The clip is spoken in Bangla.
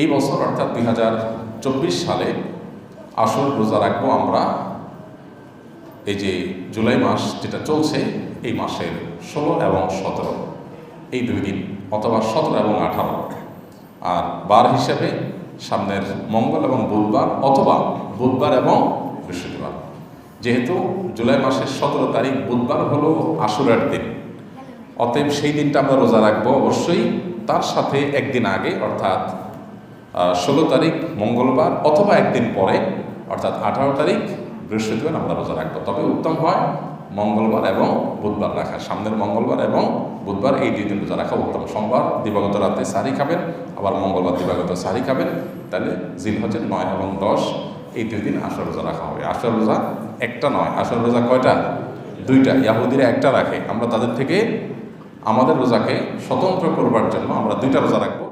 এই বছর অর্থাৎ 2024 সালে আসর রোজা রাখবো আমরা এই যে জুলাই মাস যেটা চলছে এই মাসের 16 এবং 17 এই 2 দিন, অথবা 17 এবং 18। আর বার হিসেবে সামনের মঙ্গল এবং বুধবার, অথবা বুধবার এবং বৃহস্পতিবার। যেহেতু জুলাই মাসের 17 তারিখ বুধবার হলো আসরের দিন, অতএব সেই দিনটা আমরা রোজা রাখবো অবশ্যই। তার সাথে একদিন আগে অর্থাৎ 16 তারিখ মঙ্গলবার, অথবা একদিন পরে অর্থাৎ 18 তারিখ বৃহস্পতিবার আমরা রোজা রাখবো। তবে উত্তম হয় মঙ্গলবার এবং বুধবার রাখা, সামনের মঙ্গলবার এবং বুধবার এই 2 দিন রোজা রাখা উত্তম। সোমবার দিবাগত রাতে সাহরি খাবেন, আবার মঙ্গলবার দিবাগত সাহরি খাবেন, তাহলে জিলহজের 9 এবং 10 এই 2 দিন আসর রোজা রাখা হবে। আসর রোজা একটা নয়, আসর রোজা কয়টা? 2টা। ইয়াহুদিরা একটা রাখে, আমরা তাদের থেকে আমাদের রোজাকে স্বতন্ত্র করবার জন্য আমরা 2টা রোজা রাখবো।